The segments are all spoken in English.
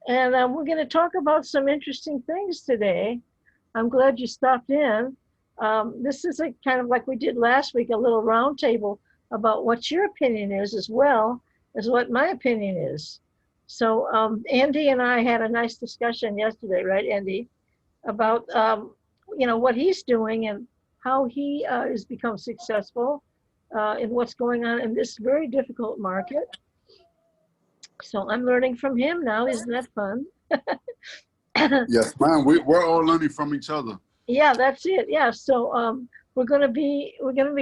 And we're going to talk about some interesting things today. I'm glad you stopped in. This is a kind of like we did last week, a little roundtable about what your opinion is as well as what my opinion is. So Andy and I had a nice discussion yesterday, right, Andy, about what he's doing and how he has become successful in what's going on in this very difficult market. So I'm learning from him now. Isn't that fun? Yes, ma'am. We're all learning from each other. Yeah, that's it. Yeah. So we're gonna be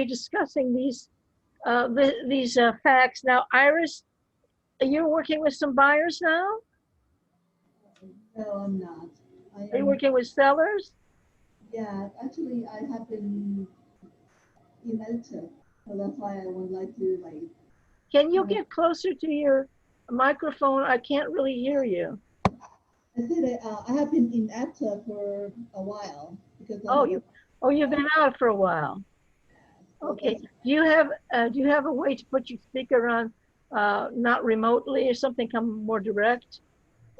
discussing these facts now. Iris, you're working with some buyers now. No, I'm not. I Are you am, working with sellers? yeah, actually, I have been in editor, so that's why I would like to, like, Can you kind of, get closer to your microphone? I can't really hear you. I said that I have been in editor for a while because I Oh, have you a, oh you've been out for a while. so Okay. that's, Do you have a way to put your speaker on, not remotely or something? Come more direct.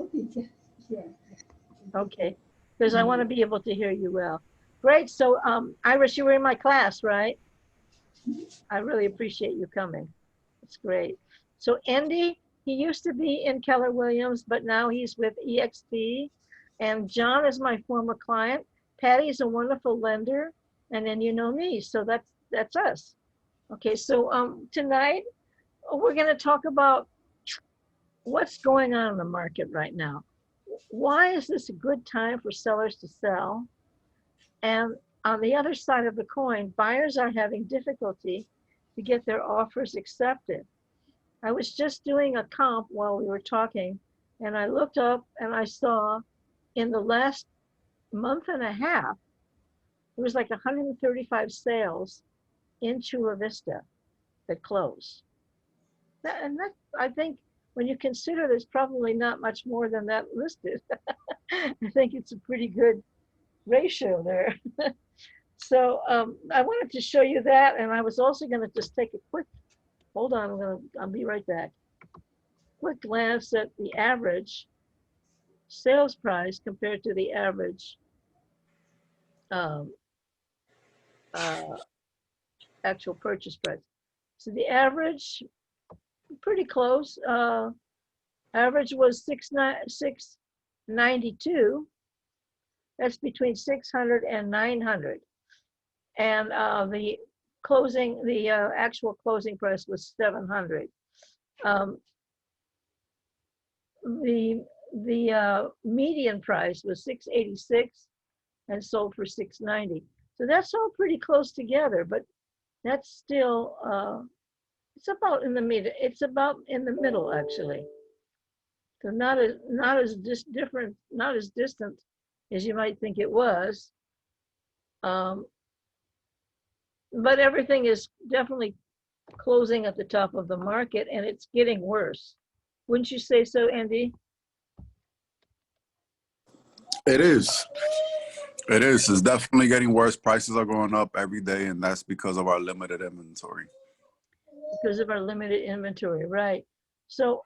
okay, yes, sure. Just Okay, a because I want to minute. be able to hear you well. Great. So, Iris, you were in my class, right? I really appreciate you coming. It's great. So Andy, he used to be in Keller Williams, but now he's with EXP. And John is my former client. Patty is a wonderful lender, and then you know me, so that's us. Okay, so tonight we're going to talk about what's going on in the market right now. Why is this a good time for sellers to sell? And on the other side of the coin, buyers are having difficulty to get their offers accepted. I was just doing a comp while we were talking, and I looked up and I saw in the last month and a half, there was like 135 sales in Chula Vista that closed. And that, I think, when you consider there's probably not much more than that listed, I think it's a pretty good ratio there. So I wanted to show you that, and I was also going to just take a quick, hold on, I'll be right back. Quick glance at the average sales price compared to the average um, uh, actual purchase price. So the average, pretty close. Average was 692. That's between 600 and 900. And the actual closing price was 700. Um, the median price was 686 and sold for 690. So that's all pretty close together, but that's still it's about in the middle. It's about in the middle actually. So not as different, not as distant as you might think it was. Um, but everything is definitely closing at the top of the market, and it's getting worse. Wouldn't you say so, Andy? It is. It is. It's definitely getting worse. Prices are going up every day, and that's because of our limited inventory. Because of our limited inventory, right? So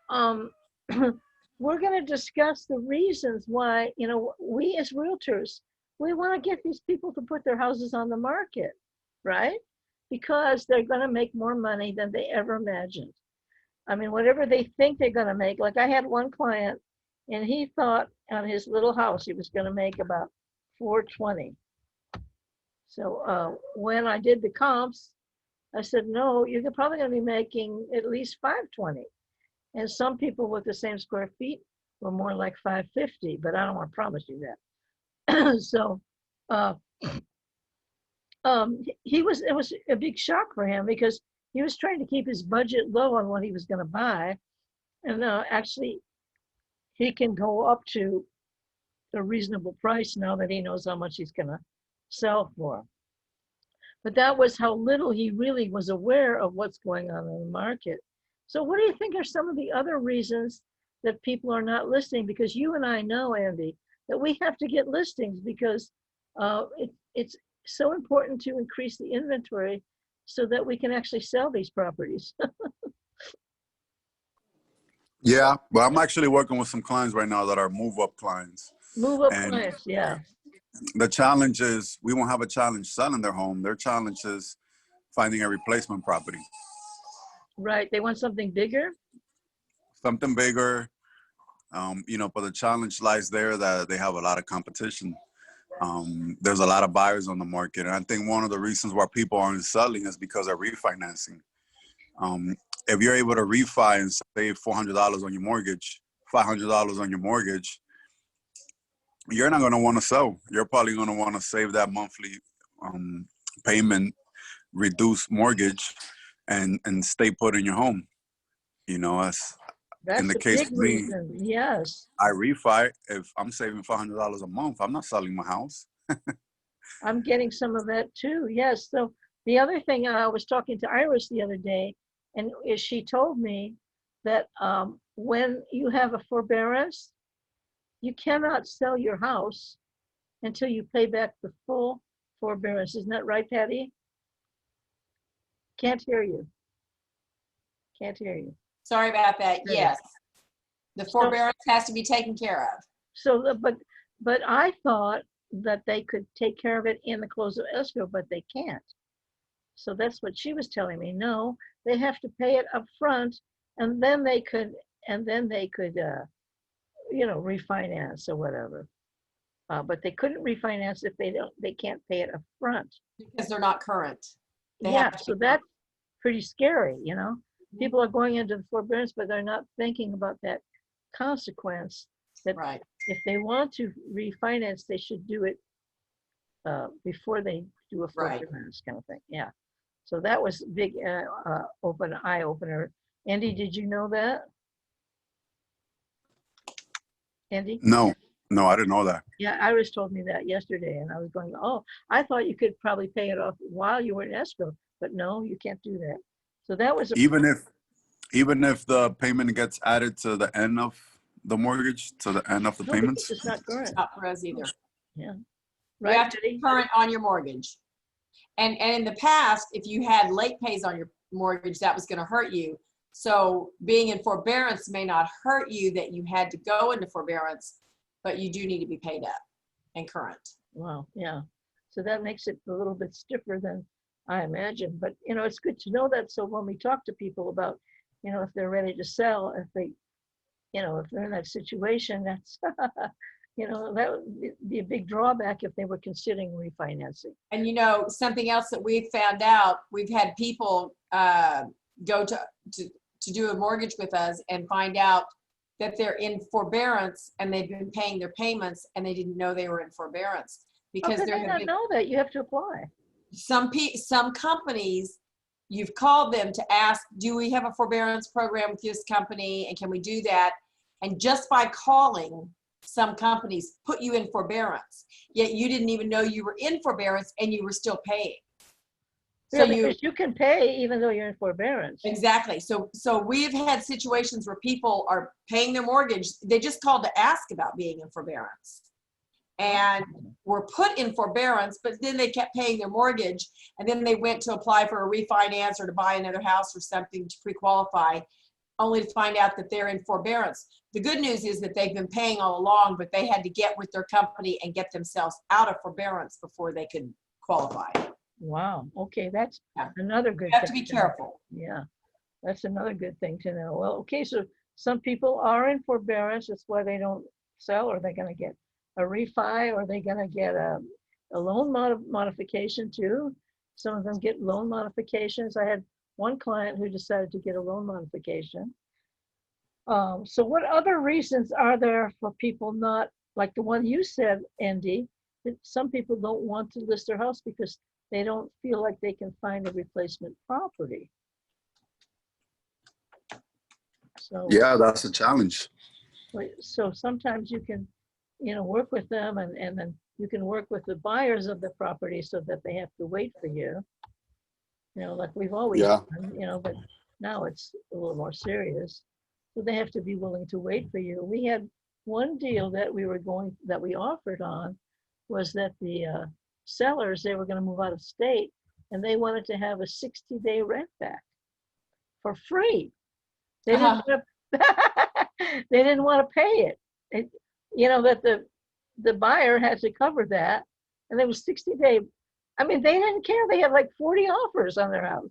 we're going to discuss the reasons why, we as realtors, we want to get these people to put their houses on the market, right? Because they're going to make more money than they ever imagined. I mean, whatever they think they're going to make. Like I had one client, and he thought on his little house he was going to make about 420. So when I did the comps, I said, no, you're probably going to be making at least 520. And some people with the same square feet were more like 550, but I don't want to promise you that. So uh, it was a big shock for him because he was trying to keep his budget low on what he was going to buy. And actually, he can go up to a reasonable price now that he knows how much he's going to sell for. But that was how little he really was aware of what's going on in the market. So what do you think are some of the other reasons that people are not listing? Because you and I know, Andy, that we have to get listings because it's so important to increase the inventory so that we can actually sell these properties. Yeah, but I'm actually working with some clients right now that are move-up clients. Move up And clients, yeah. the challenge is we won't have a challenge selling their home. Their challenge is finding a replacement property, Right. They want something bigger. something bigger. But the challenge lies there that they have a lot of competition. There's a lot of buyers on the market, and I think one of the reasons why people aren't selling is because of refinancing. Um, if you're able to refi and save $400 on your mortgage, $500 on your mortgage, you're not going to want to sell. You're probably going to want to save that monthly um, payment, reduce mortgage, and stay put in your home. As in That's the a case big of me, reason. Yes. I refi. If I'm saving $500 a month, I'm not selling my house. I'm getting some of that too. Yes. So the other thing, I was talking to Iris the other day, and she told me that when you have a forbearance, you cannot sell your house until you pay back the full forbearance. Isn't that right, Patty? Can't hear you. Can't hear you. Sorry about that. There you go. Yes, the So, forbearance has to be taken care of. but I thought that they could take care of it in the close of escrow, but they can't. So that's what she was telling me. No, they have to pay it up front, and then they could, refinance or whatever. But they couldn't refinance if they can't pay it up front. Because they're not current. They Yeah, have to so be that's pretty scary, Mhm. People are going into the forbearance, but they're not thinking about that consequence that right. if they want to refinance, they should do it before they do a Right. forbearance kind of thing. Yeah. So that was big eye opener. Andy, did you know that? Andy? No, I didn't know that. Yeah, Iris told me that yesterday, and I was going, oh, I thought you could probably pay it off while you were in escrow, but no, you can't do that. So that was a Even if the payment gets added to the end of the mortgage, to the end of the no, because payments. it's not current. Not for us either. Yeah. You Right, have to be Betty? current on your mortgage. And in the past, if you had late pays on your mortgage, that was going to hurt you. So being in forbearance may not hurt you that you had to go into forbearance, but you do need to be paid up and current. Wow, yeah. So that makes it a little bit stiffer than I imagined. But it's good to know that. So when we talk to people about, if they're ready to sell, if they're in that situation, that's, that would be a big drawback if they were considering refinancing. And something else that we've found out, we've had people go to do a mortgage with us and find out that they're in forbearance and they've been paying their payments and they didn't know they were in forbearance How because could there they have not been know that? You have to apply. some companies, you've called them to ask, do we have a forbearance program with this company and can we do that? And just by calling, some companies put you in forbearance, yet you didn't even know you were in forbearance and you were still paying. Yeah, because you can pay even though you're in forbearance. Exactly. So we've had situations where people are paying their mortgage. They just called to ask about being in forbearance and were put in forbearance, but then they kept paying their mortgage. And then they went to apply for a refinance or to buy another house or something to pre-qualify, only to find out that they're in forbearance. The good news is that they've been paying all along, but they had to get with their company and get themselves out of forbearance before they could qualify. Wow. Okay, that's another good thing. You have to be careful. Yeah, that's another good thing to know. Well, okay, so some people are in forbearance. That's why they don't sell, or they're going to get a refi, or they're going to get a loan modification too. Some of them get loan modifications. I had one client who decided to get a loan modification. So what other reasons are there for people not, like the one you said, Andy, that some people don't want to list their house because they don't feel like they can find a replacement property? So Yeah, that's a challenge. so sometimes you can, work with them, and then you can work with the buyers of the property so that they have to wait for you. Like we've always Yeah. done, but now it's a little more serious. So they have to be willing to wait for you. We had one deal that we offered on was that the sellers, they were going to move out of state and they wanted to have a 60-day rent back for free. They didn't want to, They didn't want to pay it. That the buyer had to cover that, and it was 60-day. I mean, they didn't care. They had like 40 offers on their house.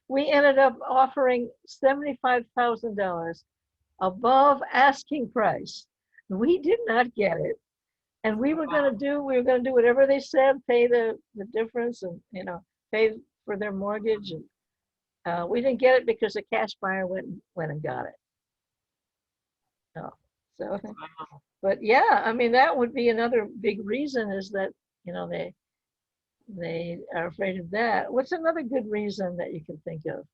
We ended up offering $75,000 above asking price. We did not get it. And we were going to do whatever they said, pay the difference and, pay for their mortgage. And we didn't get it because the cash buyer went and got it. No. So, but yeah, I mean, that would be another big reason is that, they are afraid of that. What's another good reason that you can think of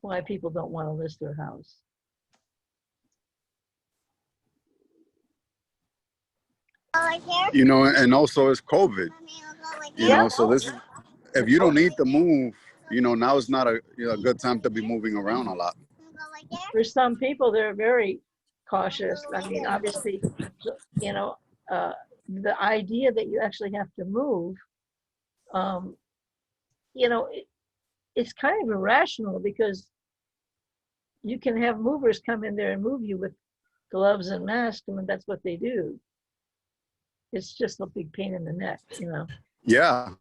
why people don't want to list their house? And also it's COVID. Yeah. So if you don't need to move, now is not a good time to be moving around a lot. For some people, they're very cautious. I mean, obviously, the idea that you actually have to move, it's kind of irrational because you can have movers come in there and move you with gloves and masks. I mean, that's what they do. It's just a big pain in the neck, Yeah.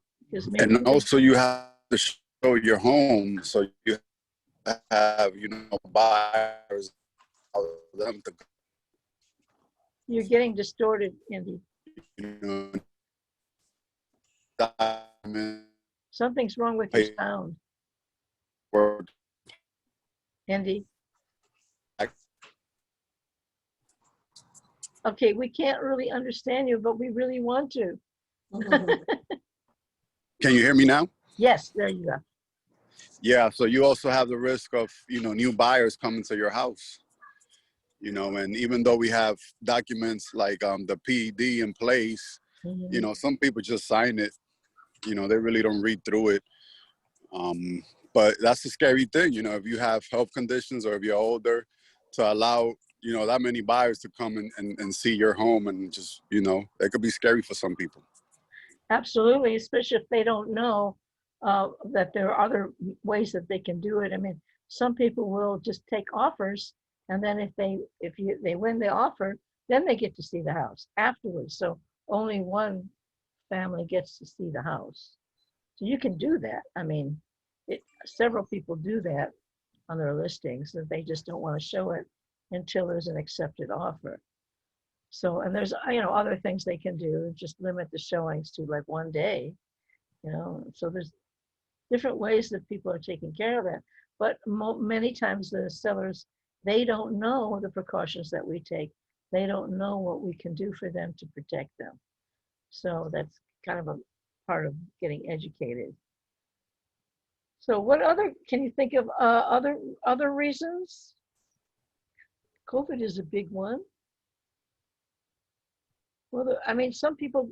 And also you have to show your home. So you have, buyers, them to, You're getting distorted, Andy. Something's wrong with your sound, Andy. Okay, we can't really understand you, but we really want to. Can you hear me now? Yes, there you go. Yeah, so you also have the risk of, new buyers coming to your house. And even though we have documents like the PED in place, some people just sign it. They really don't read through it. But that's the scary thing, if you have health conditions or if you're older, to allow, that many buyers to come and see your home and just, it could be scary for some people. Absolutely, especially if they don't know that there are other ways that they can do it. I mean, some people will just take offers, and then if they win the offer, then they get to see the house afterwards. So only one family gets to see the house. So you can do that. I mean, several people do that on their listings, that they just don't want to show it until there's an accepted offer. So, and there's, other things they can do, just limit the showings to like one day, so there's different ways that people are taking care of that. But many times the sellers, they don't know the precautions that we take. They don't know what we can do for them to protect them. So that's kind of a part of getting educated. So what can you think of other reasons? COVID is a big one. Well, I mean, some people,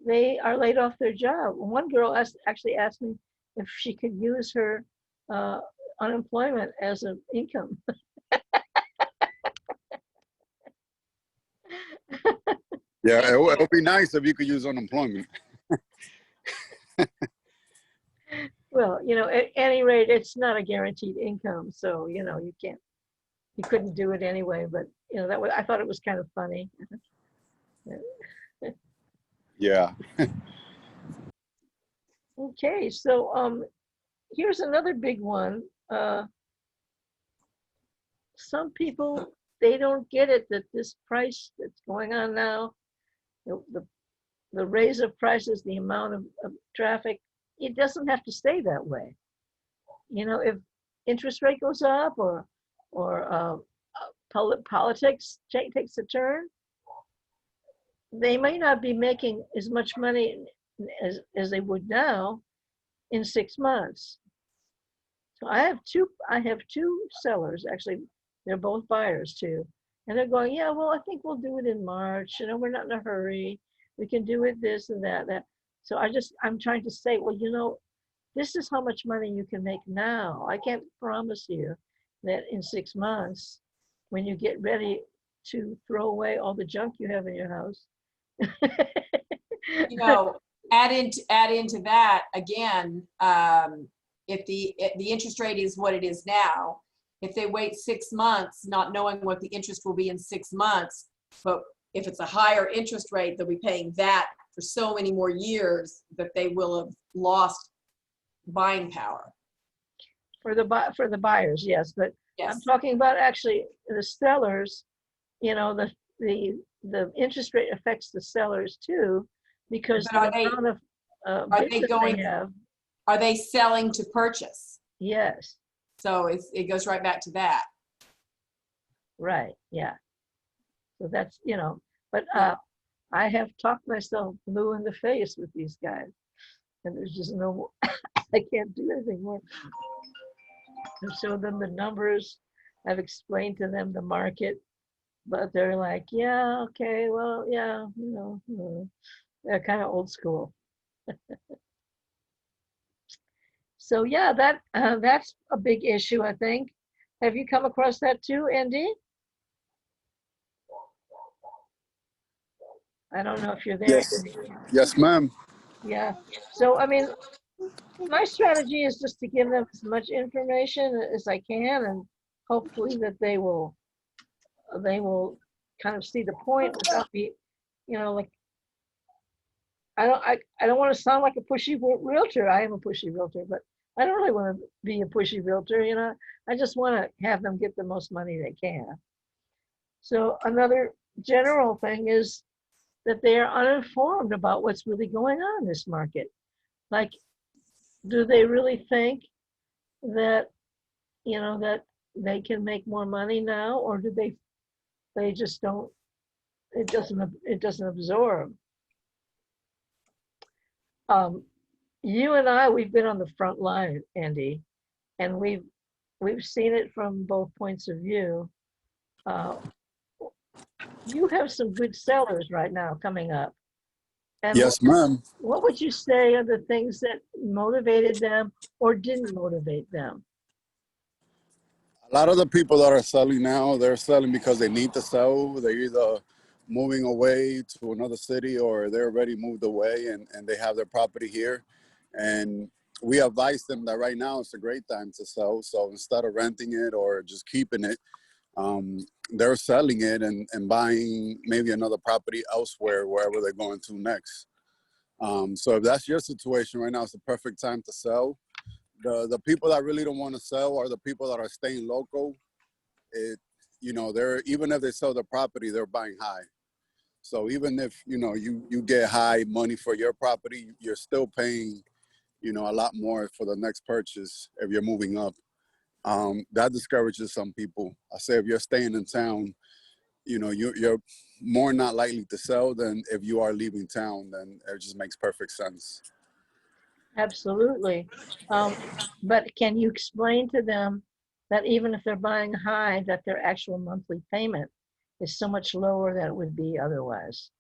they are laid off their job. One girl actually asked me if she could use her unemployment as an income. Yeah, it would be nice if you could use unemployment. Well, at any rate, it's not a guaranteed income. So, you couldn't do it anyway. But, I thought it was kind of funny. Yeah. Okay, so here's another big one. Some people, they don't get it that this price that's going on now, the raise of prices, the amount of traffic, it doesn't have to stay that way. If interest rate goes up or politics takes a turn, they may not be making as much money as they would now in 6 months. So I have two sellers, actually, they're both buyers too. And they're going, yeah, well, I think we'll do it in March. We're not in a hurry. We can do it this and that. So I'm trying to say, well, this is how much money you can make now. I can't promise you that in 6 months, when you get ready to throw away all the junk you have in your house. Add into that again, if the interest rate is what it is now, if they wait 6 months, not knowing what the interest will be in 6 months, but if it's a higher interest rate, they'll be paying that for so many more years that they will have lost buying power. For the buyers, yes, but I'm Yes. talking about actually the sellers. You know, the interest rate affects the sellers too, because But the are they, amount of are bids they that going, they have. are they selling to purchase? Yes, So it goes right back to that. right, yeah. So that's, you know, but Yeah. I have talked myself blue in the face with these guys, and there's just no, I can't do anything more. I've showed them the numbers. I've explained to them the market, but they're like, yeah, okay, well, yeah, you know, they're kind of old school. So yeah, that's a big issue, I think. Have you come across that too, Andy? I don't know if you're there, Yes, Andy. yes, ma'am. Yeah. So I mean, my strategy is just to give them as much information as I can, and hopefully that they will kind of see the point without me, you know, like I don't want to sound like a pushy realtor. I am a pushy realtor, but I don't really want to be a pushy realtor, you know. I just want to have them get the most money they can. So another general thing is that they are uninformed about what's really going on in this market. Like, do they really think that, you know, that they can make more money now, or do they just don't, it doesn't absorb. Um, you and I, we've been on the front line, Andy, and we've seen it from both points of view. Uh, you have some good sellers right now coming up, and Yes, ma'am. what would you say are the things that motivated them or didn't motivate them? A lot of the people that are selling now, they're selling because they need to sell. They're either moving away to another city or they're already moved away and they have their property here. And we advise them that right now it's a great time to sell. So instead of renting it or just keeping it, they're selling it and buying maybe another property elsewhere, wherever they're going to next. So if that's your situation right now, it's the perfect time to sell. The people that really don't want to sell are the people that are staying local. It, you know, they're, even if they sell the property, they're buying high. So even if, you know, you get high money for your property, you're still paying, you know, a lot more for the next purchase if you're moving up. That discourages some people. I say if you're staying in town, you know, you're more not likely to sell than if you are leaving town. Then it just makes perfect sense. Absolutely. Um, but can you explain to them that even if they're buying high, that their actual monthly payment is so much lower than it would be otherwise?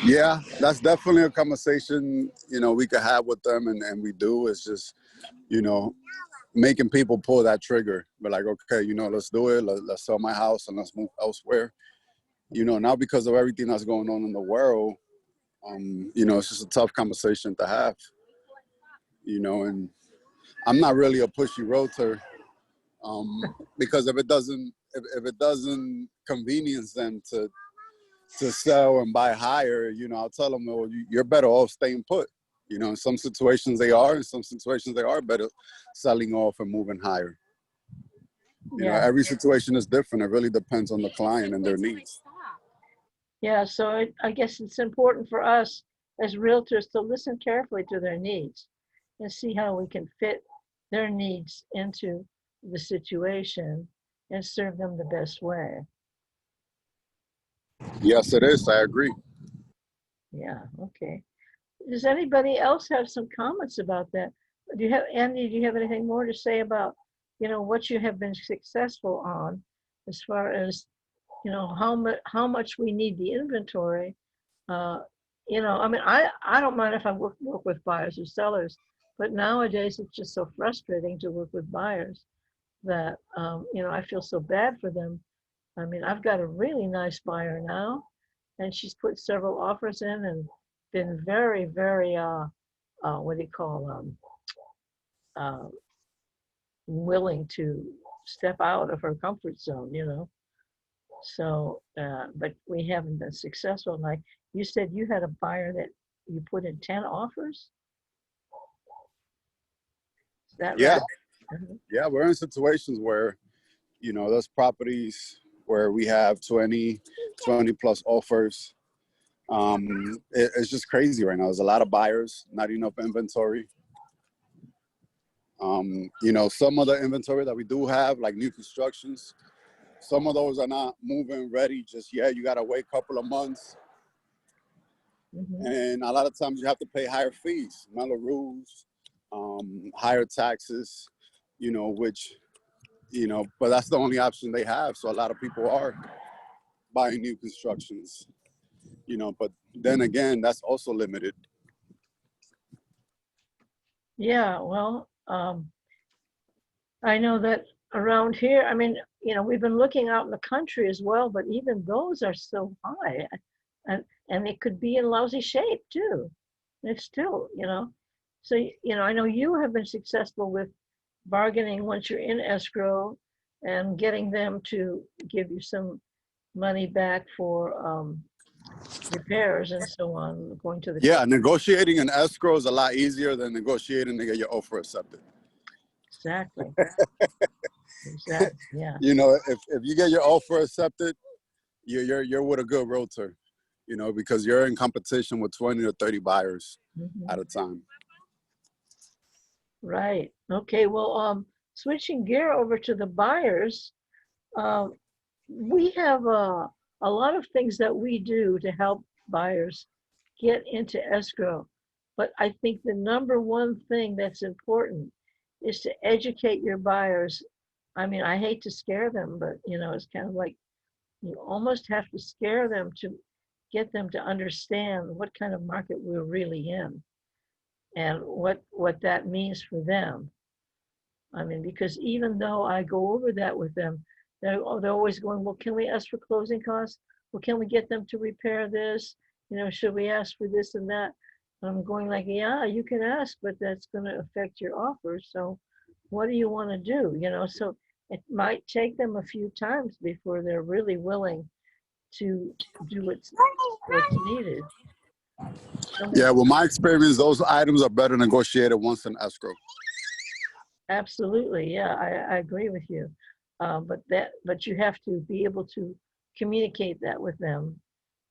Yeah, that's definitely a conversation, you know, we could have with them and we do. It's just, you know, making people pull that trigger. But like, okay, you know, let's do it. Let's sell my house and let's move elsewhere. You know, now because of everything that's going on in the world, you know, it's just a tough conversation to have, you know, and I'm not really a pushy realtor because if it doesn't convenience them to sell and buy higher, you know, I'll tell them, well, you're better off staying put. You know, in some situations they are, in some situations they are better selling off and moving higher. You know, Yeah, every situation is different. It really depends on the client and their needs. yeah. So I guess it's important for us as realtors to listen carefully to their needs and see how we can fit their needs into the situation and serve them the best way. Yes, it is. I agree. Yeah, okay. Does anybody else have some comments about that? Do you have, Andy, do you have anything more to say about, you know, what you have been successful on as far as, you know, how much we need the inventory? Uh, you know, I mean, I don't mind if I work with buyers or sellers, but nowadays it's just so frustrating to work with buyers that, you know, I feel so bad for them. I mean, I've got a really nice buyer now, and she's put several offers in and been very, very, what do you call, uh, willing to step out of her comfort zone, you know. So, but we haven't been successful. Like you said, you had a buyer that you put in 10 offers. Is that Yeah, right? Mhm. yeah, we're in situations where, you know, there's properties where we have 20 plus offers. It's just crazy right now. There's a lot of buyers, not enough inventory. You know, some of the inventory that we do have, like new constructions, some of those are not moving ready just yet. You gotta wait a couple of months. Mhm. And a lot of times you have to pay higher fees, rules, higher taxes, you know, which, you know, but that's the only option they have. So a lot of people are buying new constructions, you know, but then again, that's also limited. Yeah, well, I know that around here, I mean, you know, we've been looking out in the country as well, but even those are so high, and it could be in lousy shape too. It's still, you know, so you know, I know you have been successful with bargaining once you're in escrow and getting them to give you some money back for repairs and so on, going to the Yeah, court. negotiating an escrow is a lot easier than negotiating to get your offer accepted. Exactly, exactly, yeah. You know, if you get your offer accepted, you're with a good realtor, you know, because you're in competition with 20 or 30 buyers Mhm. at a time. Right. Okay. Well, switching gear over to the buyers, uh, we have a lot of things that we do to help buyers get into escrow. But I think the number one thing that's important is to educate your buyers. I mean, I hate to scare them, but you know, it's kind of like you almost have to scare them to get them to understand what kind of market we're really in and what that means for them. I mean, because even though I go over that with them, they're always going, well, can we ask for closing costs? Well, can we get them to repair this? You know, should we ask for this and that? And I'm going like, yeah, you can ask, but that's going to affect your offer. So what do you want to do? You know, so it might take them a few times before they're really willing to do what's needed. So Yeah, well, my experience, those items are better negotiated once in escrow. absolutely, yeah, I agree with you. But you have to be able to communicate that with them,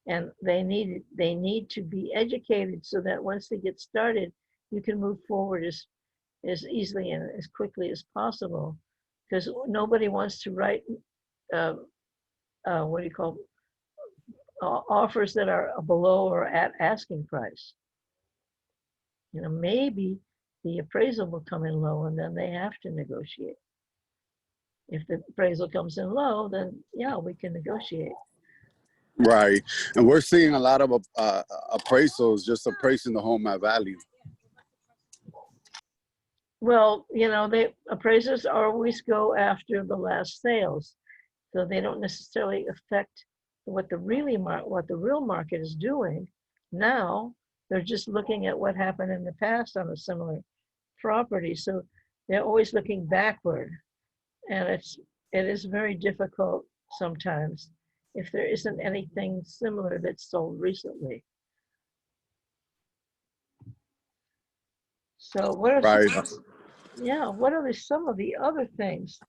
and they need to be educated so that once they get started, you can move forward as easily and as quickly as possible, because nobody wants to write uh, what do you call offers that are below or at asking price. You know, maybe the appraisal will come in low, and then they have to negotiate. If the appraisal comes in low, then yeah, we can negotiate. Right. And we're seeing a lot of appraisals just appraising the home at value. Well, you know, they appraisers always go after the last sales, so they don't necessarily affect what the real market is doing now. They're just looking at what happened in the past on a similar property, so they're always looking backward, and it is very difficult sometimes if there isn't anything similar that's sold recently. So what are some Right. yeah, what are some of the other things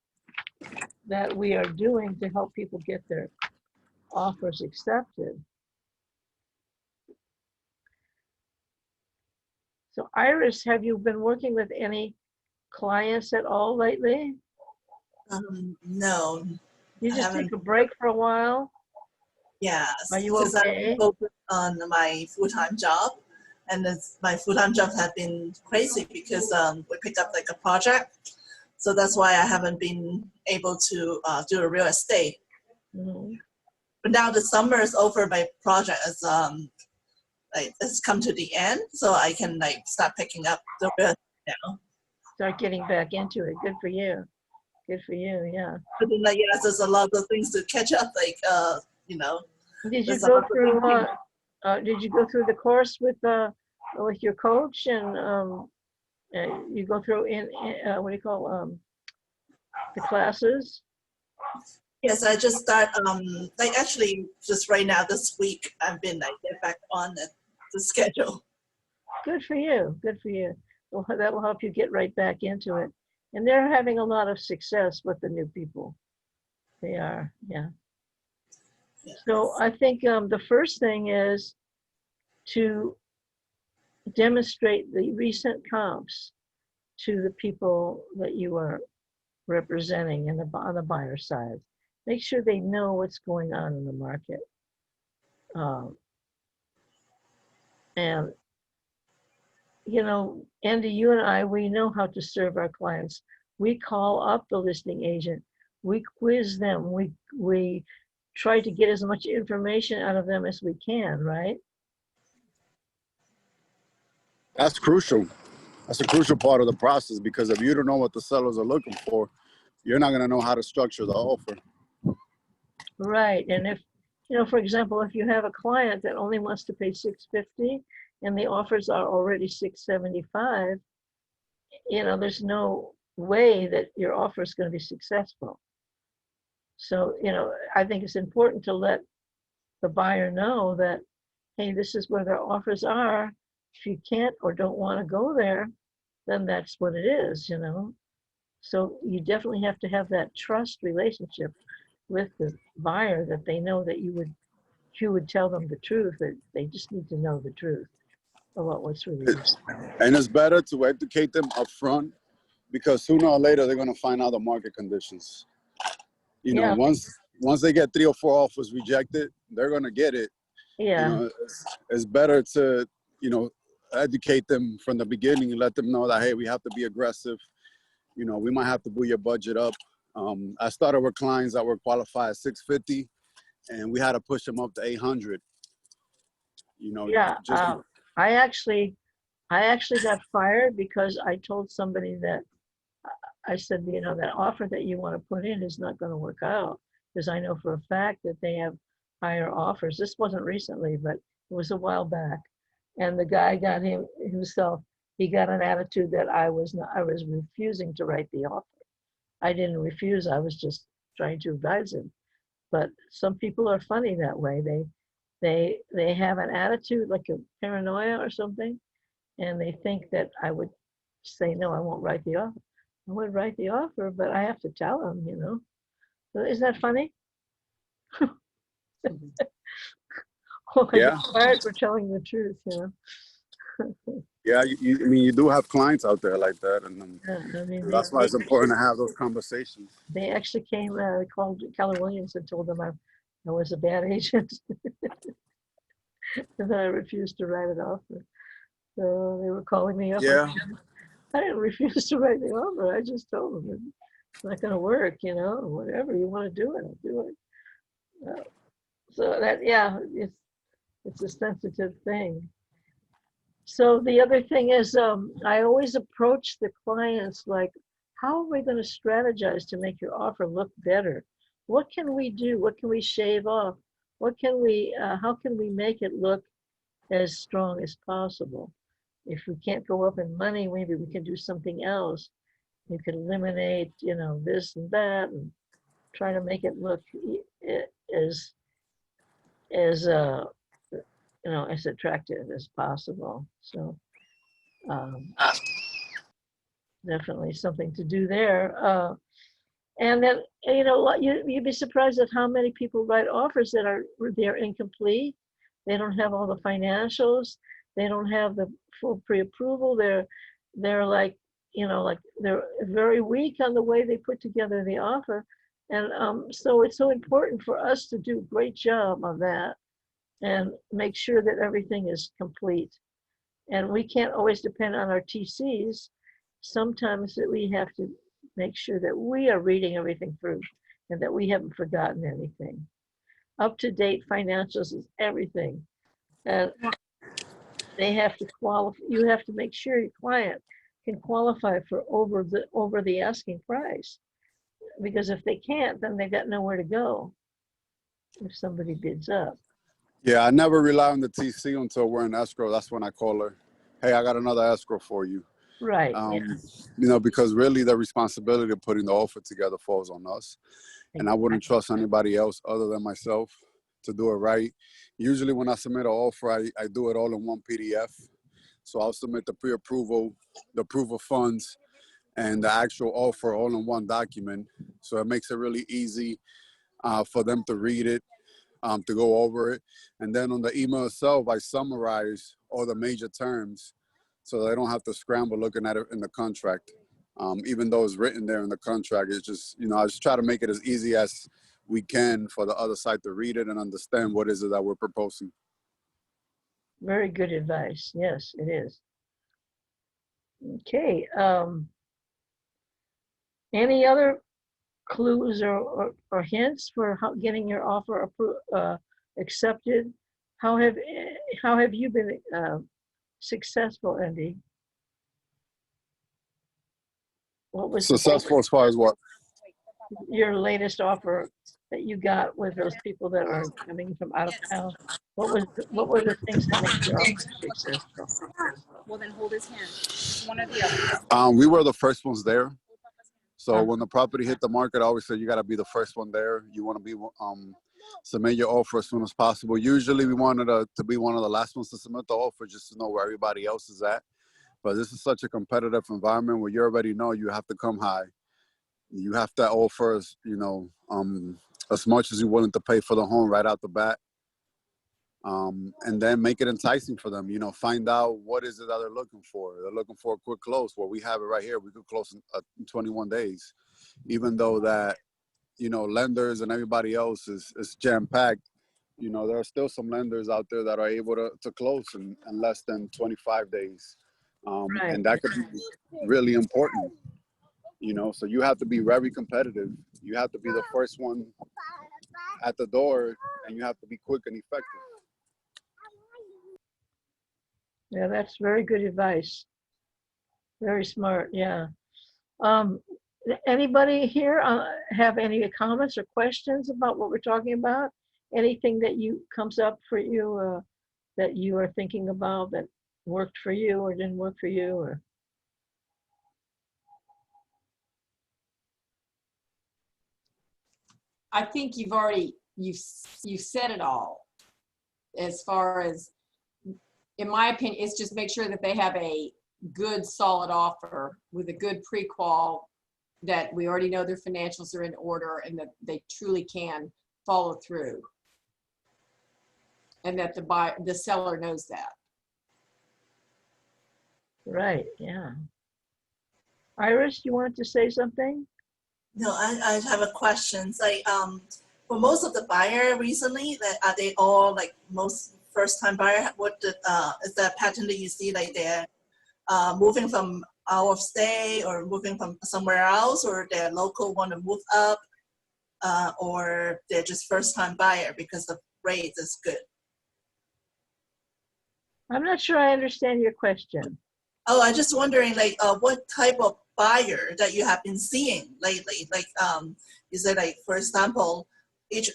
that we are doing to help people get their offers accepted? So Iris, have you been working with any clients at all lately? No, You I just take haven't. a break for a while? Are Yes, you because I'm okay? focused on my full-time job, and my full-time job have been crazy because we pick up like a project, so that's why I haven't been able to do a real estate. Mhm. But now the summer is over, my project is like it's come to the end, so I can like start picking up the real estate now. Start getting back into it. Good for you. Good for you, yeah. But then like yes, there's a lot of things to catch up, like you know, Did you there's a go lot of through things. the course with your coach and you go through in what do you call the classes? Yes, I just start, like actually just right now this week, I've been like get back on the schedule. Good for you. Good for you. Well, that will help you get right back into it. And they're having a lot of success with the new people. They are, yeah. Yes. So I think the first thing is to demonstrate the recent comps to the people that you are representing on the buyer side. Make sure they know what's going on in the market. And, you know, Andy, you and I, we know how to serve our clients. We call up the listing agent, we quiz them, we try to get as much information out of them as we can, right? That's crucial. That's a crucial part of the process, because if you don't know what the sellers are looking for, you're not going to know how to structure the offer. Right. And if, you know, for example, if you have a client that only wants to pay $650 and the offers are already $675, you know, there's no way that your offer is going to be successful. So, you know, I think it's important to let the buyer know that, hey, this is where their offers are. If you can't or don't want to go there, then that's what it is, you know. So you definitely have to have that trust relationship with the buyer, that they know that you would tell them the truth, that they just need to know the truth about what's really happening. And it's better to educate them up front, because sooner or later they're going to find out the market conditions. You know, Yeah. once they get 3 or 4 offers rejected, they're going to get it. Yeah. You know, it's better to, you know, educate them from the beginning and let them know that, hey, we have to be aggressive. You know, we might have to boost your budget up. I started with clients that were qualified at 650, and we had to push them up to 800. You know, Yeah. just I actually got fired because I told somebody that I said, you know, that offer that you want to put in is not going to work out, because I know for a fact that they have higher offers. This wasn't recently, but it was a while back. And the guy got himself, he got an attitude that I was refusing to write the offer. I didn't refuse, I was just trying to advise him. But some people are funny that way. They have an attitude like a paranoia or something, and they think that I would say, no, I won't write the offer. I would write the offer, but I have to tell them, you know. So isn't that funny? Oh, I yeah, get fired for telling the truth, you know. yeah. I mean, you do have clients out there like that, and Yeah, I mean, that's why it's important to have those conversations. they actually came, called Keller Williams and told them I was a bad agent, and then I refused to write it off. So they were calling me up. Yeah, I didn't refuse to write the offer. I just told them it's not going to work, you know, whatever you want to do it, I'll do it. So that, yeah, it's a sensitive thing. So the other thing is, I always approach the clients like, how are we going to strategize to make your offer look better? What can we do? What can we shave off? How can we make it look as strong as possible? If we can't go up in money, maybe we can do something else. You can eliminate, you know, this and that, and try to make it look as you know, as attractive as possible. So definitely something to do there. And then, you know, you'd be surprised at how many people write offers that they're incomplete. They don't have all the financials. They don't have the full pre-approval. They're like, you know, like they're very weak on the way they put together the offer. And so it's so important for us to do a great job on that and make sure that everything is complete. And we can't always depend on our TCs. Sometimes that we have to make sure that we are reading everything through and that we haven't forgotten anything. Up-to-date financials is everything. And they have to qualify, you have to make sure your client can qualify for over the asking price. Because if they can't, then they've got nowhere to go if somebody bids up. yeah. I never rely on the TC until we're in escrow. That's when I call her. Hey, I got another escrow for you. Right. Yeah. Because really the responsibility of putting the offer together falls on us. And I wouldn't trust anybody else other than myself to do it right. Usually when I submit an offer, I do it all in one PDF. So I'll submit the pre-approval, the proof of funds, and the actual offer all in one document. So it makes it really easy for them to read it, to go over it. And then on the email itself, I summarize all the major terms so they don't have to scramble looking at it in the contract. Even though it's written there in the contract, it's just, I just try to make it as easy as we can for the other side to read it and understand what is it that we're proposing. Very good advice. Yes, it is. Okay. Any other clues or hints for getting your offer accepted? How have you been successful, Andy? What was Successful as far as what? your latest offer that you got with those people that are coming from out of town? What were the things that made your offer successful? Well, then hold his hand. One or the other. We were the first ones there. So when the property hit the market, I always said you got to be the first one there. You want to be submit your offer as soon as possible. Usually we wanted to be one of the last ones to submit the offer just to know where everybody else is at. But this is such a competitive environment where you already know you have to come high. You have to offer, as much as you're willing to pay for the home right out the bat. And then make it enticing for them, find out what is it that they're looking for. They're looking for a quick close. Well, we have it right here. We could close in 21 days, even though that, lenders and everybody else is jam-packed. There are still some lenders out there that are able to close in less than 25 days. Right. And that could be really important, so you have to be very competitive. You have to be the first one at the door, and you have to be quick and effective. Yeah, that's very good advice. Very smart. Yeah. Anybody here have any comments or questions about what we're talking about? Anything that comes up for you that you are thinking about that worked for you or didn't work for you? Or I think you've said it all. As far as, in my opinion, it's just make sure that they have a good, solid offer with a good pre-qual, that we already know their financials are in order and that they truly can follow through. And that the seller knows that. right. Yeah. Iris, you wanted to say something? No, I have a question. Like, for most of the buyer recently, are they all like most first-time buyer? Is that pattern that you see, like they're moving from out of state or moving from somewhere else, or they're local, want to move up, or they're just first-time buyer because the rate is good? I'm not sure I understand your question. Oh, I'm just wondering, like, what type of buyer that you have been seeing lately? Like, is it like, for example, each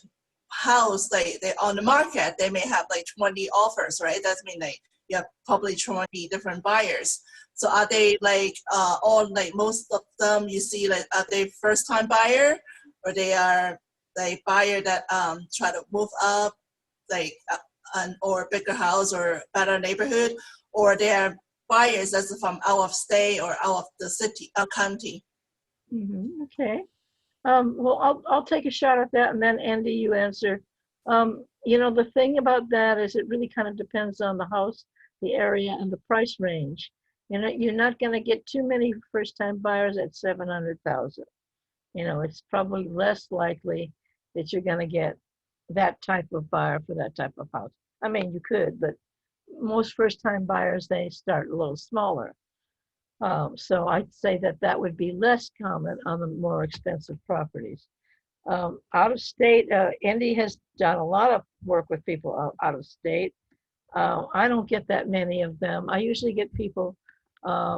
house, like, they're on the market, they may have like 20 offers, right? That means like you have probably 20 different buyers. So are they like all, like most of them you see, like, are they first time buyer, or they are like buyer that try to move up, like or bigger house or better neighborhood, or they are buyers that's from out of state or out of the city, county? Okay. Well, I'll take a shot at that, and then Andy, you answer. The thing about that is it really kind of depends on the house, the area, and the price range. You're not going to get too many first-time buyers at 700,000. It's probably less likely that you're going to get that type of buyer for that type of house. I mean, you could, but most first-time buyers, they start a little smaller. So I'd say that would be less common on the more expensive properties. Out of state, Andy has done a lot of work with people out of state. I don't get that many of them. I usually get people,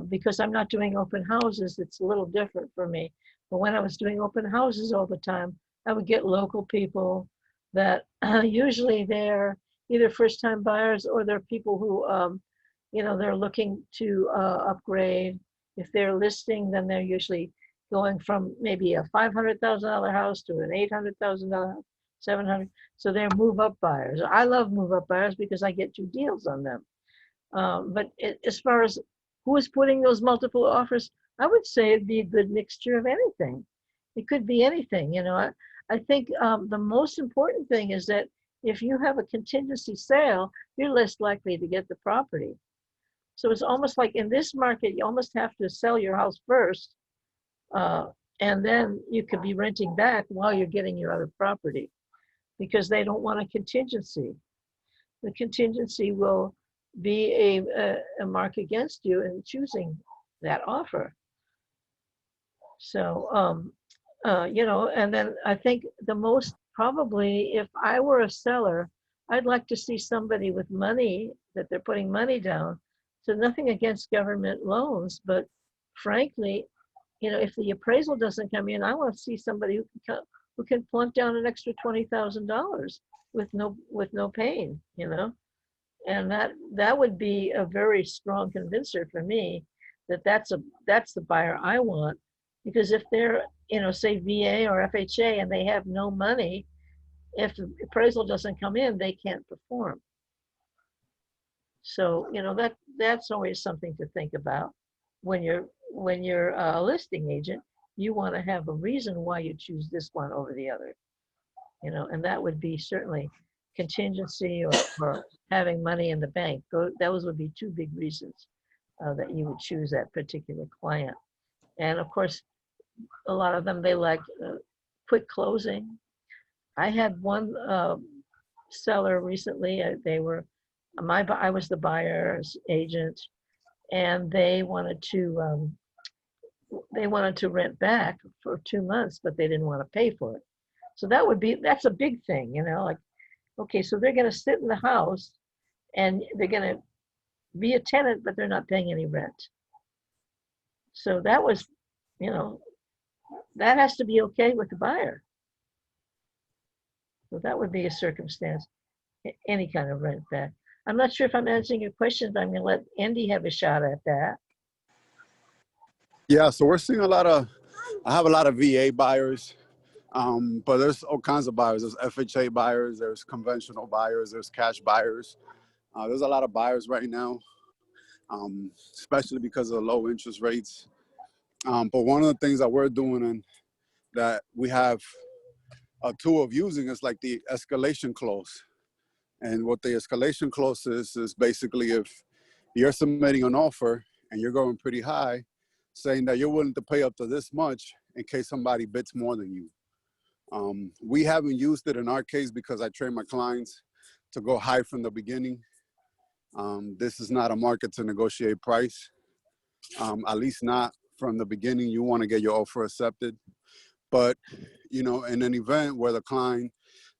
because I'm not doing open houses, it's a little different for me. But when I was doing open houses all the time, I would get local people that usually they're either first-time buyers or they're people who, they're looking to upgrade, If they're listing, then they're usually going from maybe a $500,000 house to an $800,000 house, 700. So they're move up buyers. I love move up buyers because I get 2 deals on them. But as far as who is putting those multiple offers, I would say it'd be a good mixture of anything. It could be anything, you know. I think the most important thing is that if you have a contingency sale, you're less likely to get the property. So it's almost like in this market, you almost have to sell your house first, and then you could be renting back while you're getting your other property, because they don't want a contingency. The contingency will be a mark against you in choosing that offer. So, you know, and then I think the most probably, if I were a seller, I'd like to see somebody with money, that they're putting money down. So nothing against government loans, but frankly, you know, if the appraisal doesn't come in, I want to see somebody who can plunk down an extra $20,000 with no pain, you know. And that would be a very strong convincer for me that that's the buyer I want. Because if they're, you know, say VA or FHA and they have no money, if the appraisal doesn't come in, they can't perform. So, you know, that's always something to think about when you're a listing agent. You want to have a reason why you choose this one over the other, you know, and that would be certainly contingency or having money in the bank. Those would be 2 big reasons that you would choose that particular client. And of course, a lot of them, they like quick closing. I had one seller recently. I was the buyer's agent, and they wanted to rent back for 2 months, but they didn't want to pay for it. So that's a big thing, you know. Like, okay, so they're going to sit in the house, and they're going to be a tenant, but they're not paying any rent. So that was, you know, that has to be okay with the buyer. So that would be a circumstance, any kind of rent back. I'm not sure if I'm answering your question, but I'm going to let Andy have a shot at that. Yeah, so we're seeing I have a lot of VA buyers, but there's all kinds of buyers. There's FHA buyers, there's conventional buyers, there's cash buyers. There's a lot of buyers right now, especially because of the low interest rates. But one of the things that we're doing and that we have a tool of using is like the escalation clause. And what the escalation clause is basically if you're submitting an offer and you're going pretty high, saying that you're willing to pay up to this much in case somebody bids more than you. We haven't used it in our case because I train my clients to go high from the beginning. This is not a market to negotiate price, at least not from the beginning. You want to get your offer accepted. But, you know, in an event where the client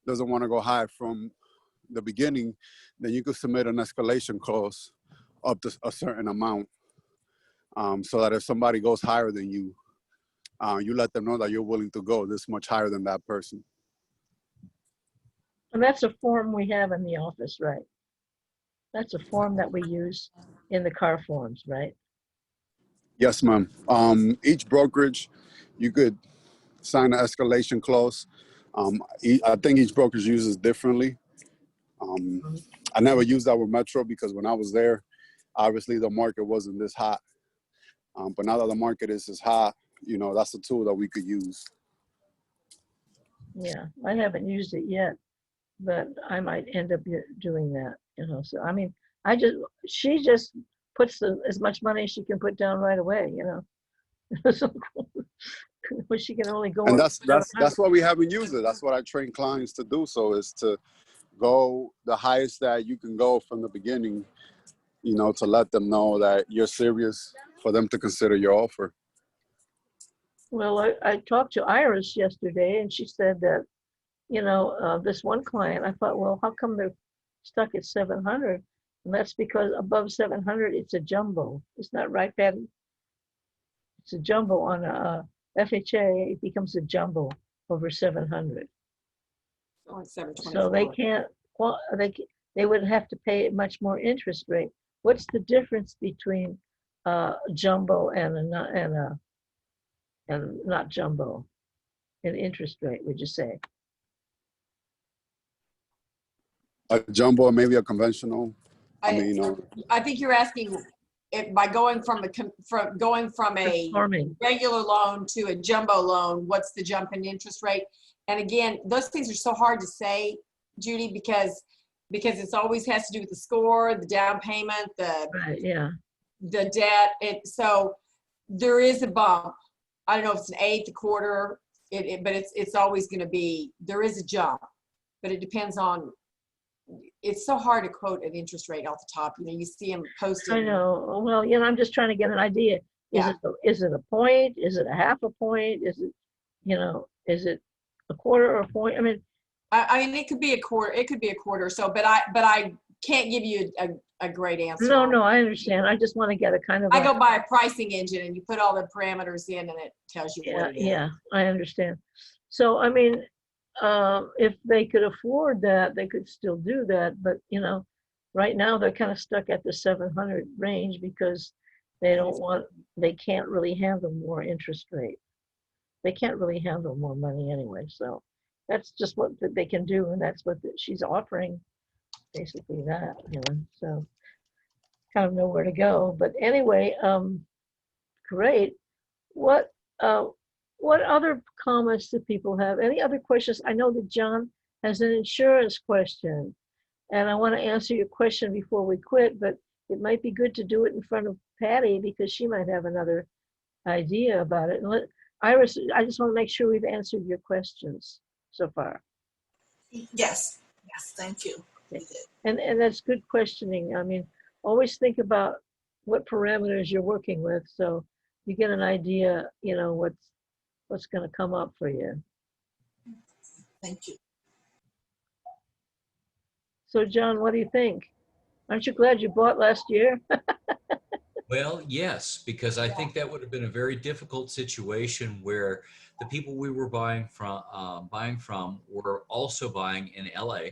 doesn't want to go high from the beginning, then you could submit an escalation clause up to a certain amount, so that if somebody goes higher than you, you let them know that you're willing to go this much higher than that person. And that's a form we have in the office, right? That's a form that we use in the car forms, right? Yes, ma'am. Each brokerage, you could sign an escalation clause. I think each brokerage uses differently. I never used that with Metro because when I was there, obviously the market wasn't this hot. But now that the market is as hot, you know, that's a tool that we could use. Yeah, I haven't used it yet, but I might end up doing that, you know. So, I mean, she just puts as much money as she can put down right away, you know. So, but she can only go And up that's why we haven't used it. That's what I train clients to do. So is to go the highest that you can go from the beginning, you know, to let them know that you're serious, for them to consider your offer. Well, I talked to Iris yesterday, and she said that, you know, this one client, I thought, well, how come they're stuck at 700? And that's because above 700, it's a jumbo. It's not right, Patty? It's a jumbo on a FHA. It becomes a jumbo over 700. Only 724. So they can't, well, they would have to pay much more interest rate. What's the difference between jumbo and and not jumbo in interest rate, would you say? A jumbo, maybe a conventional. I mean, I think you're asking if by going from a Farming. regular loan to a jumbo loan, what's the jump in interest rate? And again, those things are so hard to say, Judy, because it's always has to do with the score, the down payment, Right, yeah. the debt. So there is a bump. I don't know if it's an eighth, a quarter, but it's always going to be, there is a jump, but it depends on, it's so hard to quote an interest rate off the top. You know, you see them posted. I know. Well, you know, I'm just trying to get an idea. Is it a point? Is it a half a point? Is it, you know, is it a quarter or a point? I mean, it could be a quarter. It could be a quarter or so, but I can't give you a great answer. no, I understand. I just want to get a kind of. I go by a pricing engine, and you put all the parameters in, and it tells you what it is. Yeah, I understand. So, I mean, if they could afford that, they could still do that. But, you know, right now they're kind of stuck at the 700 range because they can't really handle more interest rate. They can't really handle more money anyway. So that's just what they can do. And that's what she's offering, basically that, you know, so kind of know where to go. But anyway, great. What other comments do people have? Any other questions? I know that John has an insurance question, and I want to answer your question before we quit, but it might be good to do it in front of Patty because she might have another idea about it. And Iris, I just want to make sure we've answered your questions so far. Yes, thank you. Okay. And that's good questioning. I mean, always think about what parameters you're working with so you get an idea, you know, what's going to come up for you. Thank you. So John, what do you think? Aren't you glad you bought last year? Well, yes, because I think that would have been a very difficult situation where the people we were buying from were also buying in LA,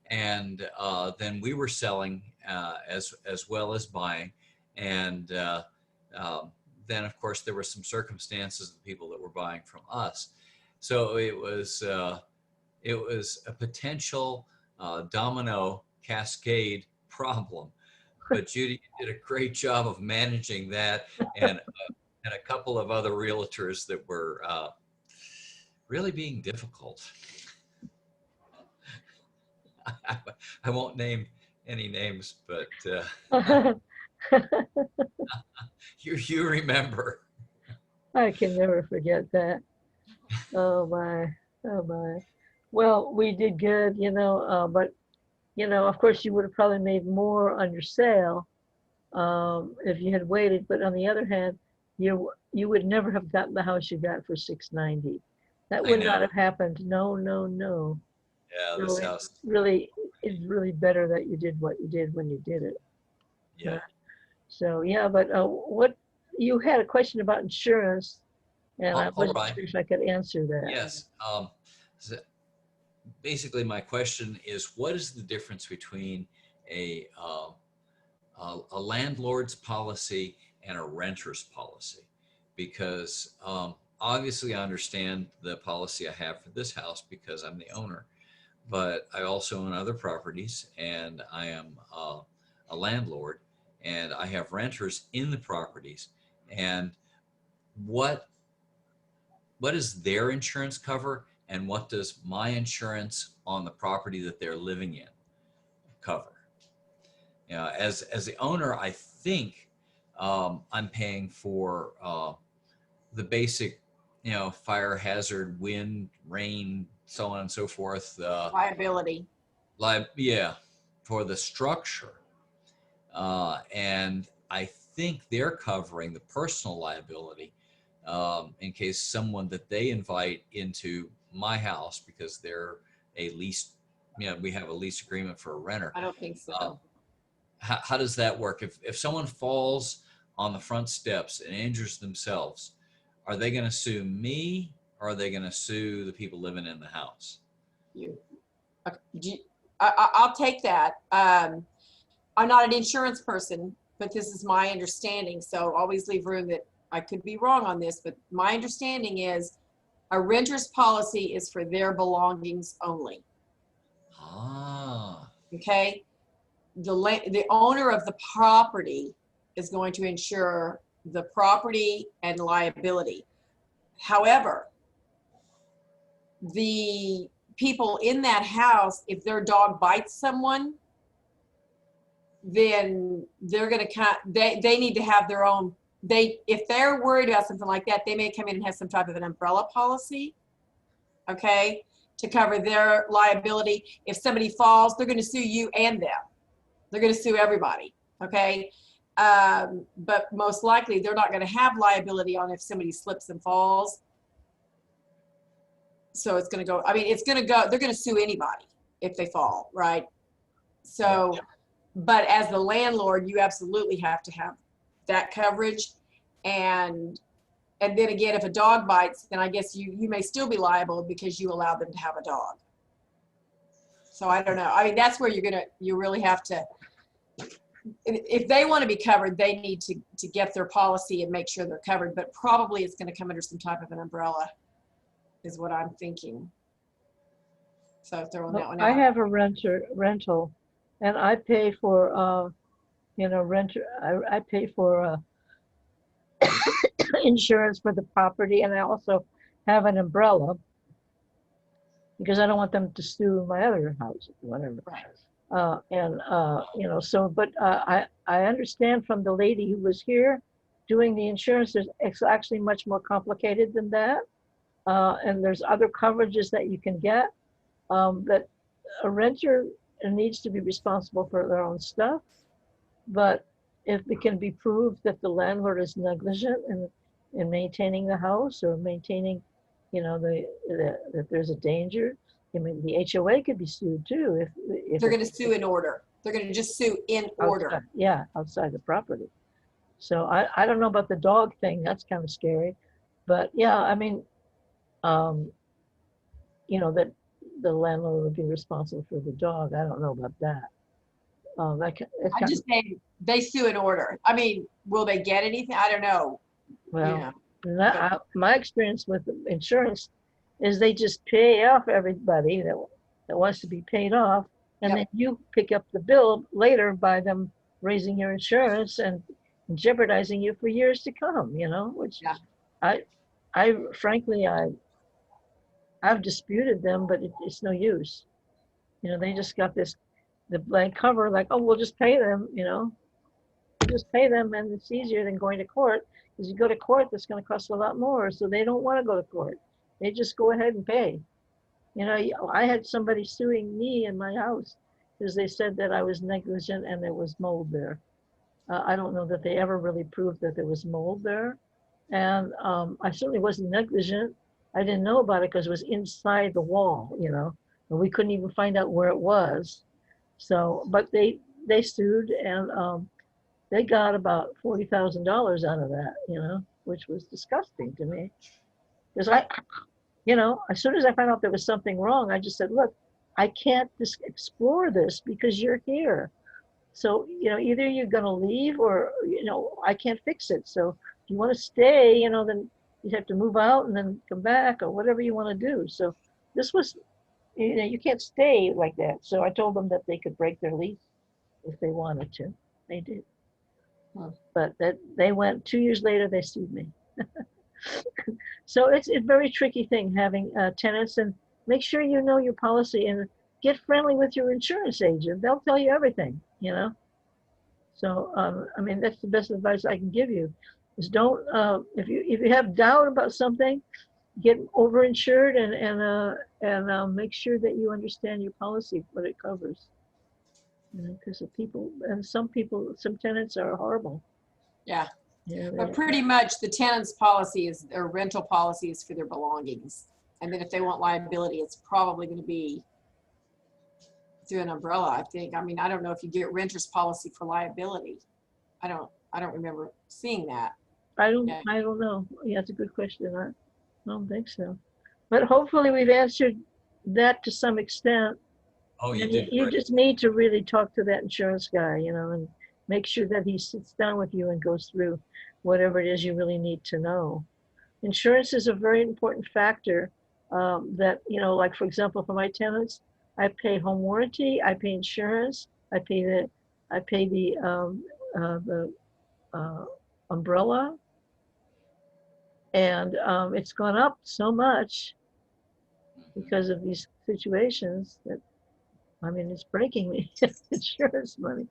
and then we were selling as well as buying, and then of course there were some circumstances of the people that were buying from us, so it was a potential domino cascade problem. But Judy did a great job of managing that, and a couple of other realtors that were really being difficult. I won't name any names, but you remember. I can never forget that. Oh my, oh my. Well, we did good, you know, but you know, of course, you would have probably made more on your sale if you had waited. But on the other hand, you would never have gotten the house you got for 690. That would not have happened. No. Yeah, this house. It's really better that you did what you did when you did it. Yeah. So yeah, but what you had a question about insurance, and I wasn't sure if I could answer that. Yes. So basically, my question is, what is the difference between a landlord's policy and a renter's policy? Because obviously I understand the policy I have for this house because I'm the owner, but I also own other properties and I am a landlord and I have renters in the properties. And what does their insurance cover and what does my insurance on the property that they're living in cover? You know, as the owner, I think I'm paying for the basic, you know, fire hazard, wind, rain, so on and so forth. Liability. Yeah, for the structure. And I think they're covering the personal liability in case someone that they invite into my house because they're a lease, you know, we have a lease agreement for a renter. I don't think so. How does that work? If someone falls on the front steps and injures themselves, are they going to sue me or are they going to sue the people living in the house? You. Okay. I'll take that. I'm not an insurance person, but this is my understanding, so always leave room that I could be wrong on this, but my understanding is a renter's policy is for their belongings only, Ah, okay? The owner of the property is going to insure the property and liability. However, the people in that house, if their dog bites someone, then they're going to they need to have their own, if they're worried about something like that, they may come in and have some type of an umbrella policy, okay, to cover their liability. If somebody falls, they're going to sue you and them. They're going to sue everybody, okay? But most likely they're not going to have liability on if somebody slips and falls. So it's going to go, I mean, it's going to go, they're going to sue anybody if they fall, right? So, but as the landlord, you absolutely have to have that coverage. And then again, if a dog bites, then I guess you may still be liable because you allowed them to have a dog. So I don't know. I mean, that's where you really have to, if they want to be covered, they need to get their policy and make sure they're covered, but probably it's going to come under some type of an umbrella is what I'm thinking. So throwing that one out. I have a rental, and I pay for, renter. I pay for insurance for the property, and I also have an umbrella because I don't want them to sue my other house, whatever. Right. So, but I understand from the lady who was here doing the insurance, it's actually much more complicated than that. And there's other coverages that you can get. That a renter needs to be responsible for their own stuff. But if it can be proved that the landlord is negligent in maintaining the house or maintaining, that there's a danger, I mean, the HOA could be sued too if They're going to sue in order. They're going to just sue in order. Outside the property. So I don't know about the dog thing. That's kind of scary. But yeah, I mean, that the landlord would be responsible for the dog. I don't know about that. I'm just saying they sue in order. I mean, will they get anything? I don't know. Well, my experience with insurance is they just pay off everybody that wants to be paid off, and then you pick up the bill later by them raising your insurance and jeopardizing you for years to come. Which I frankly I've disputed them, but it's no use. They just got the blank cover, like, oh, we'll just pay them, just pay them, and it's easier than going to court, because you go to court, that's going to cost a lot more, so they don't want to go to court. They just go ahead and pay. I had somebody suing me in my house because they said that I was negligent and there was mold there. I don't know that they ever really proved that there was mold there. And I certainly wasn't negligent. I didn't know about it because it was inside the wall, and we couldn't even find out where it was. So, but they sued, and they got about $40,000 out of that, which was disgusting to me. Because as soon as I found out there was something wrong, I just said, look, I can't explore this because you're here. So, either you're going to leave or, I can't fix it. So if you want to stay, then you have to move out and then come back or whatever you want to do. So this was, you can't stay like that. So I told them that they could break their lease if they wanted to. They did. But that they went 2 years later, they sued me. So it's a very tricky thing having tenants, and make sure you know your policy and get friendly with your insurance agent. They'll tell you everything, So, I mean, that's the best advice I can give you is don't, if you have doubt about something, get overinsured and make sure that you understand your policy, what it covers. Because some tenants are horrible. Yeah. But pretty much the tenant's policy is, their rental policy is for their belongings. And then if they want liability, it's probably going to be through an umbrella, I think. I mean, I don't know if you get renter's policy for liability. I don't remember seeing that. I don't know. Yeah, that's a good question. I don't think so. But hopefully we've answered that to some extent. Oh, you And did you great. just need to really talk to that insurance guy, and make sure that he sits down with you and goes through whatever it is you really need to know. Insurance is a very important factor that, like for example, for my tenants, I pay home warranty, I pay insurance, I pay the umbrella, and it's gone up so much because of these situations that, I mean, it's breaking me. Insurance money.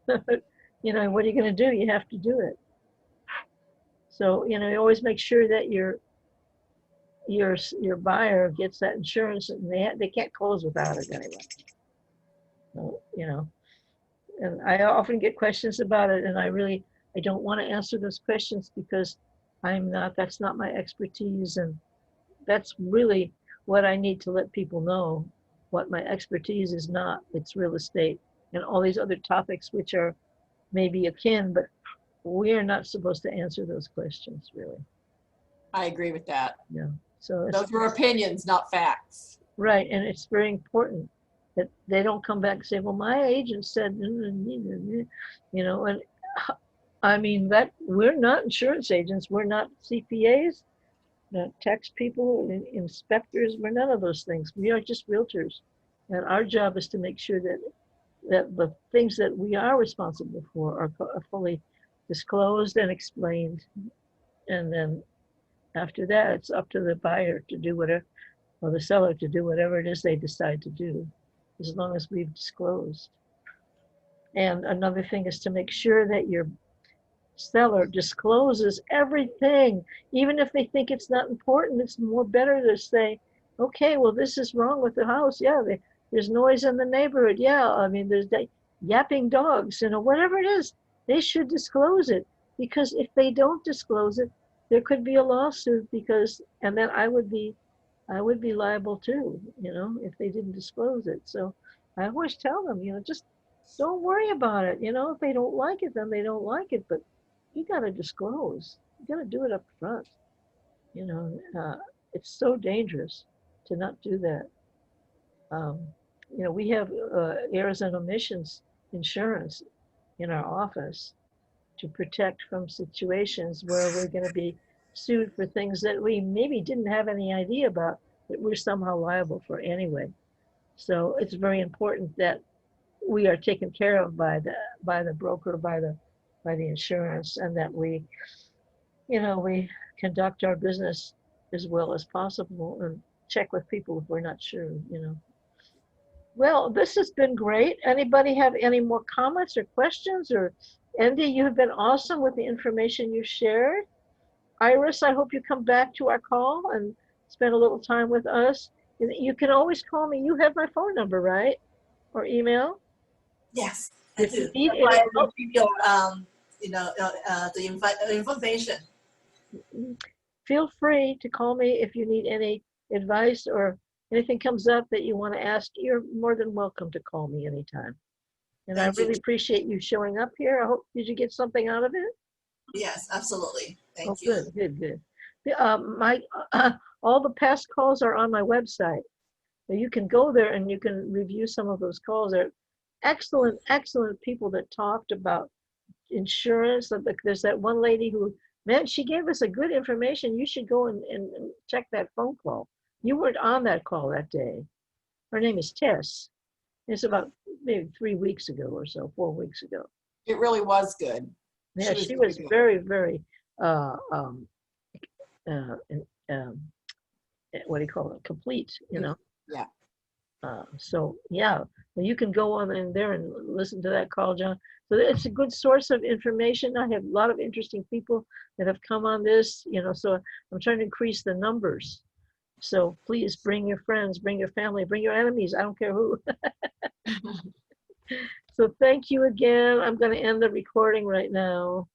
What are you going to do? You have to do it. So, you always make sure that your buyer gets that insurance, and they can't close without it anyway. So, and I often get questions about it, and I don't want to answer those questions because that's not my expertise, and that's really what I need to let people know. What my expertise is not. It's real estate and all these other topics which are maybe akin, but we're not supposed to answer those questions, really. I agree with that. Yeah. So Those were opinions, not facts. right, and it's very important that they don't come back and say, "Well, my agent said," and I mean that we're not insurance agents, we're not CPAs, not tax people, inspectors, we're none of those things. We are just realtors, and our job is to make sure that the things that we are responsible for are fully disclosed and explained, and then after that, it's up to the buyer to do whatever, or the seller to do whatever it is they decide to do, as long as we've disclosed. And another thing is to make sure that your seller discloses everything, even if they think it's not important. It's more better to say, okay, well, this is wrong with the house. Yeah, there's noise in the neighborhood. Yeah, I mean, there's yapping dogs, whatever it is, they should disclose it, because if they don't disclose it, there could be a lawsuit, and then I would be liable too, if they didn't disclose it. So I always tell them, just don't worry about it. If they don't like it, then they don't like it, but you got to disclose. You got to do it up front. It's so dangerous to not do that. We have errors and omissions insurance in our office to protect from situations where we're going to be sued for things that we maybe didn't have any idea about, that we're somehow liable for anyway. So it's very important that we are taken care of by the broker, by the insurance, and that we conduct our business as well as possible and check with people if we're not sure. Well, this has been great. Anybody have any more comments or questions? Or Andy, you have been awesome with the information you shared. Iris, I hope you come back to our call and spend a little time with us. You can always call me. You have my phone number, right? Or email? Yes, I If you do. need That's why I any will help, give your the information. feel free to call me if you need any advice or anything comes up that you want to ask. You're more than welcome to call me anytime. And I Thank you. really appreciate you showing up here. I hope, did you get something out of it? Yes, absolutely. Thank Oh, you. good. All the past calls are on my website. So you can go there and you can review some of those calls. They're excellent people that talked about insurance. There's that one lady who, man, she gave us a good information. You should go and check that phone call. You weren't on that call that day. Her name is Tess. It's about maybe 3 weeks ago or so, 4 weeks ago. It really was good. Yeah, she was very, very, what do you call it? Complete, Yeah. So yeah, you can go on in there and listen to that call, John. So it's a good source of information. I have a lot of interesting people that have come on this, so I'm trying to increase the numbers. So please bring your friends, bring your family, bring your enemies. I don't care who. So thank you again. I'm going to end the recording right now.